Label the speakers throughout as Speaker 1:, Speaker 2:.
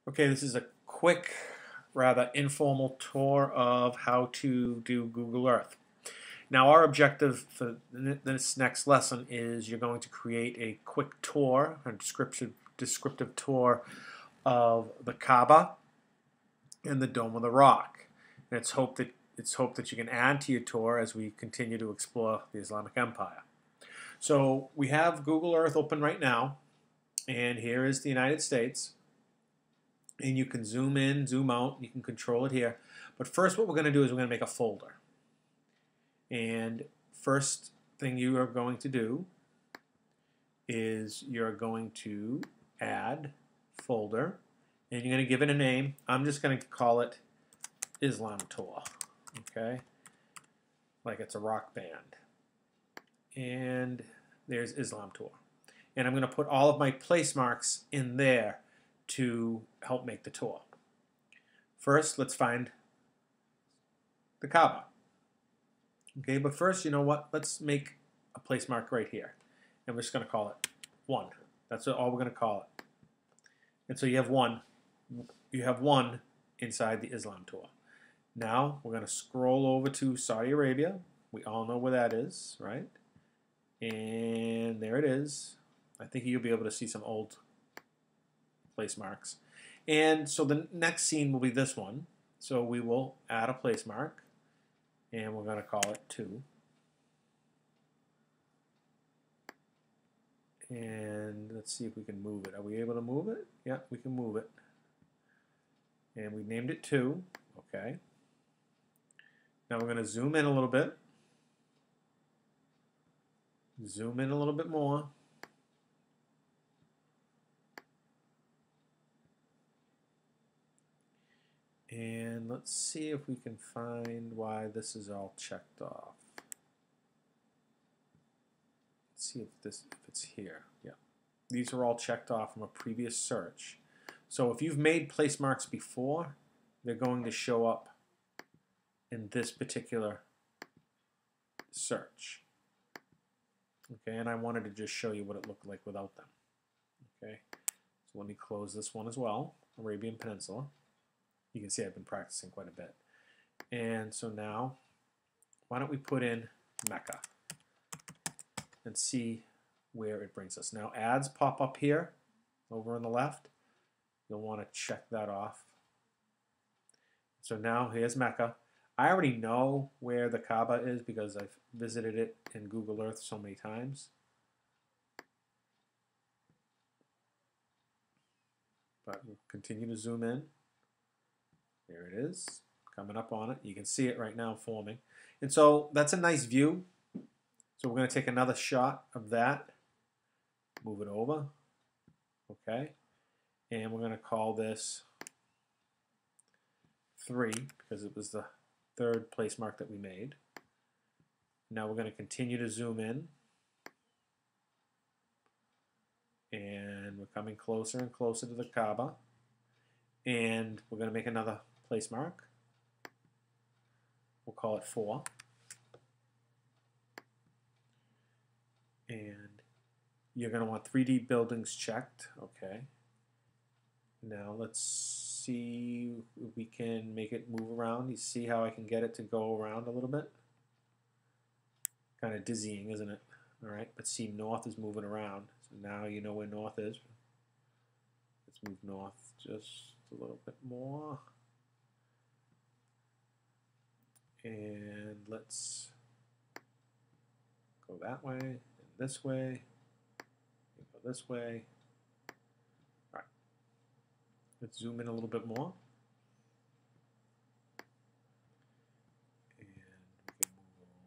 Speaker 1: Okay, this is a quick, rather informal tour of how to do Google Earth. Now, our objective for this next lesson is you're going to create a quick tour, a descriptive tour of the Kaaba and the Dome of the Rock. And it's hoped that you can add to your tour as we continue to explore the Islamic Empire. So we have Google Earth open right now, and here is the United States. And you can zoom in, zoom out, you can control it here. But first what we're going to do is we're going to make a folder. And first thing you are going to do is you're going to add folder, and you're going to give it a name. I'm just going to call it Islam Tour, okay? Like it's a rock band. And there's Islam Tour. And I'm going to put all of my place marks in there to help make the tour. First, let's find the Kaaba. Okay, but first, you know what? Let's make a place mark right here. And we're just going to call it 1. That's all we're going to call it. And so you have 1. You have 1 inside the Islam Tour. Now, we're going to scroll over to Saudi Arabia. We all know where that is, right? And there it is. I think you'll be able to see some old place marks. And so the next scene will be this one. So we will add a place mark, and we're going to call it 2. And let's see if we can move it. Are we able to move it? Yeah, we can move it. And we named it 2. Okay. Now we're going to zoom in a little bit. Zoom in a little bit more. And let's see if we can find why this is all checked off. Let's see if it's here. Yeah. These are all checked off from a previous search. So if you've made place marks before, they're going to show up in this particular search. Okay, and I wanted to just show you what it looked like without them. Okay, so let me close this one as well, Arabian Peninsula. You can see I've been practicing quite a bit. And so now, why don't we put in Mecca and see where it brings us. Now ads pop up here over on the left. You'll want to check that off. So now here's Mecca. I already know where the Kaaba is because I've visited it in Google Earth so many times. But we'll continue to zoom in. There it is, coming up on it. You can see it right now forming. And so that's a nice view. So we're going to take another shot of that, move it over, okay? And we're going to call this 3 because it was the 3rd place mark that we made. Now we're going to continue to zoom in. And we're coming closer and closer to the Kaaba. And we're going to make another place mark. We'll call it 4. And you're going to want 3D buildings checked. Okay. Now let's see if we can make it move around. You see how I can get it to go around a little bit? Kind of dizzying, isn't it? All right, but see, north is moving around. So now you know where north is. Let's move north just a little bit more. And let's go that way, and this way, and go this way. All right. Let's zoom in a little bit more. And we can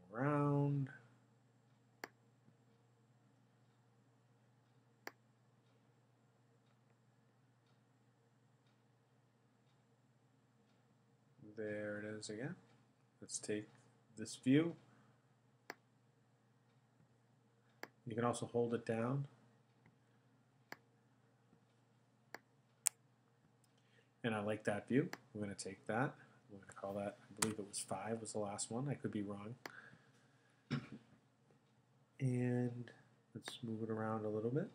Speaker 1: move around. There it is again. Let's take this view. You can also hold it down. And I like that view. We're going to take that. We're going to call that, I believe it was 5 was the last one. I could be wrong. And let's move it around a little bit.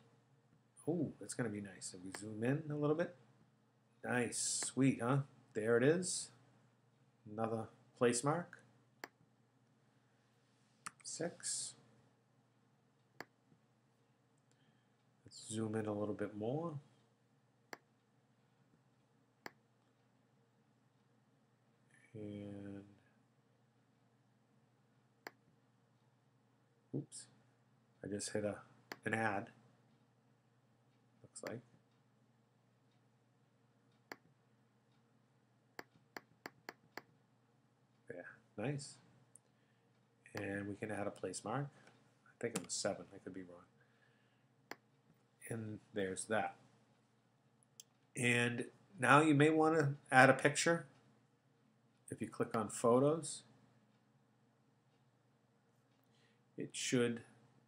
Speaker 1: Oh, that's going to be nice. If we zoom in a little bit. Nice, sweet, huh? There it is. Another place mark. 6. Let's zoom in a little bit more. And oops, I just hit an ad. Looks like. Yeah, nice. And we can add a place mark. I think it was 7. I could be wrong. And there's that. And now you may want to add a picture. If you click on Photos, it should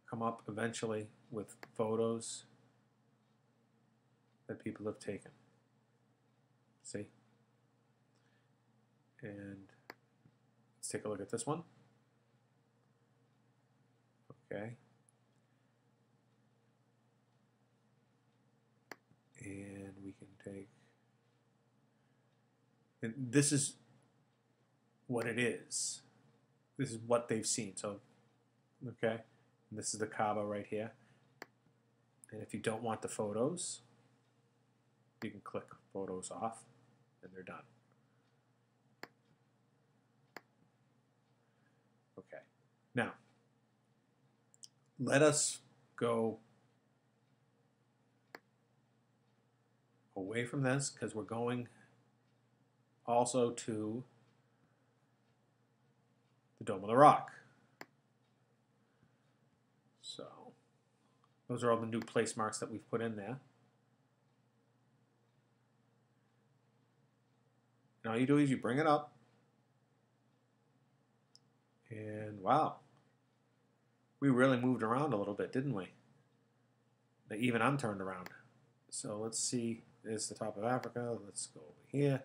Speaker 1: come up eventually with photos that people have taken. See? And let's take a look at this one. Okay. And we can take, and this is what it is. This is what they've seen. So, okay, and this is the Kaaba right here. And if you don't want the photos, you can click Photos off, and they're done. Okay, now let us go away from this because we're going also to the Dome of the Rock. So those are all the new place marks that we've put in there. And all you do is you bring it up, and wow, we really moved around a little bit, didn't we? Even I'm turned around. So let's see, there's the top of Africa. Let's go over here.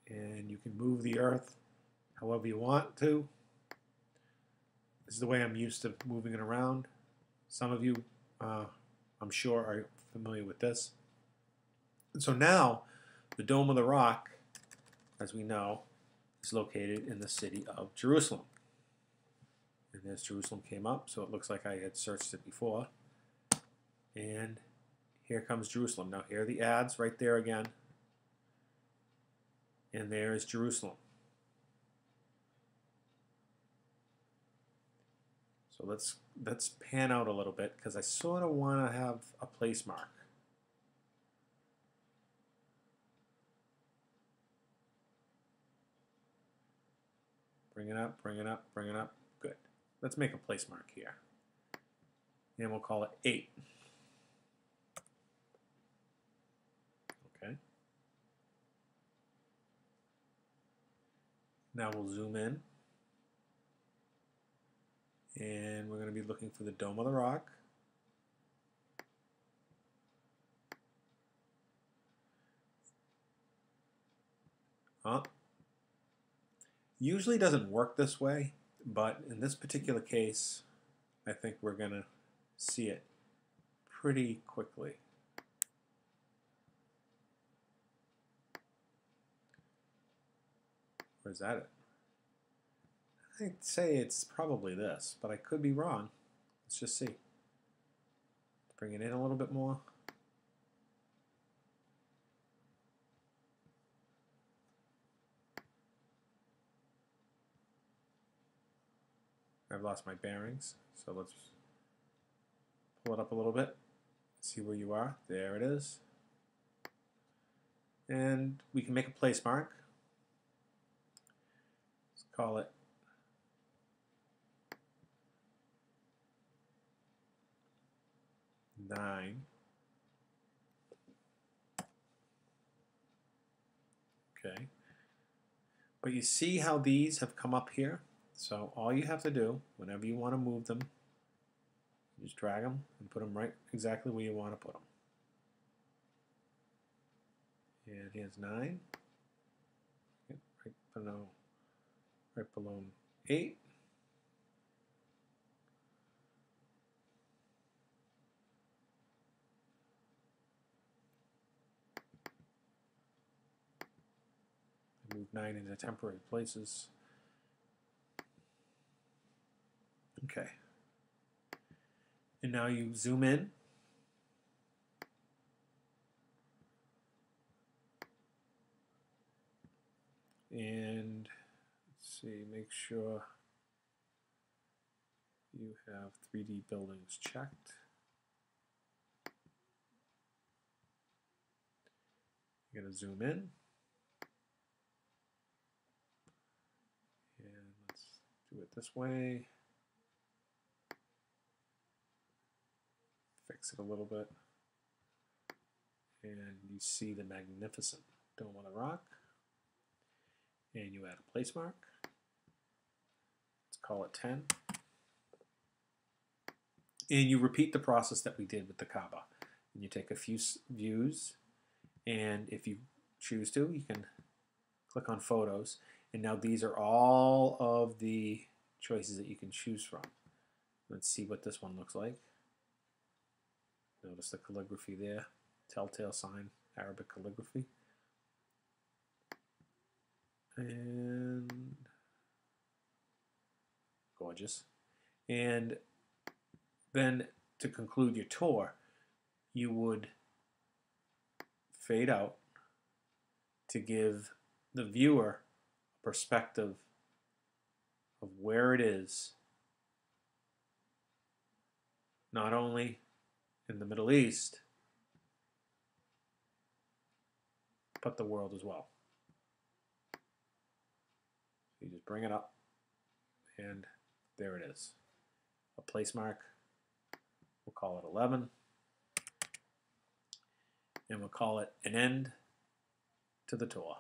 Speaker 1: And you can move the earth however you want to. This is the way I'm used to moving it around. Some of you, I'm sure, are familiar with this. And so now, the Dome of the Rock, as we know, is located in the city of Jerusalem. And as Jerusalem came up, so it looks like I had searched it before. And here comes Jerusalem. Now here are the ads right there again. And there is Jerusalem. So let's pan out a little bit because I sort of want to have a place mark. Bring it up, bring it up, bring it up. Good. Let's make a place mark here. And we'll call it 8. Okay. Now we'll zoom in. And we're going to be looking for the Dome of the Rock. Usually doesn't work this way, but in this particular case, I think we're going to see it pretty quickly. Where's that at? I'd say it's probably this, but I could be wrong. Let's just see. Bring it in a little bit more. I've lost my bearings, so let's pull it up a little bit. See where you are. There it is. And we can make a place mark. Let's call it 9. Okay. But you see how these have come up here? So all you have to do, whenever you want to move them, just drag them and put them right exactly where you want to put them. And here's 9. Right below 8. move 9 into temporary places. Okay. And now you zoom in. And let's see, make sure you have 3D buildings checked. You're going to zoom in. And let's do it this way. Fix it a little bit. And you see the magnificent Dome of the Rock. And you add a place mark. Let's call it 10. And you repeat the process that we did with the Kaaba. And you take a few views, and if you choose to, you can click on Photos. And now these are all of the choices that you can choose from. Let's see what this one looks like. Notice the calligraphy there. Telltale sign, Arabic calligraphy. And gorgeous. And then to conclude your tour, you would fade out to give the viewer a perspective of where it is, not only in the Middle East, but the world as well. So you just bring it up, and there it is. A place mark. We'll call it 11. And we'll call it an end to the tour.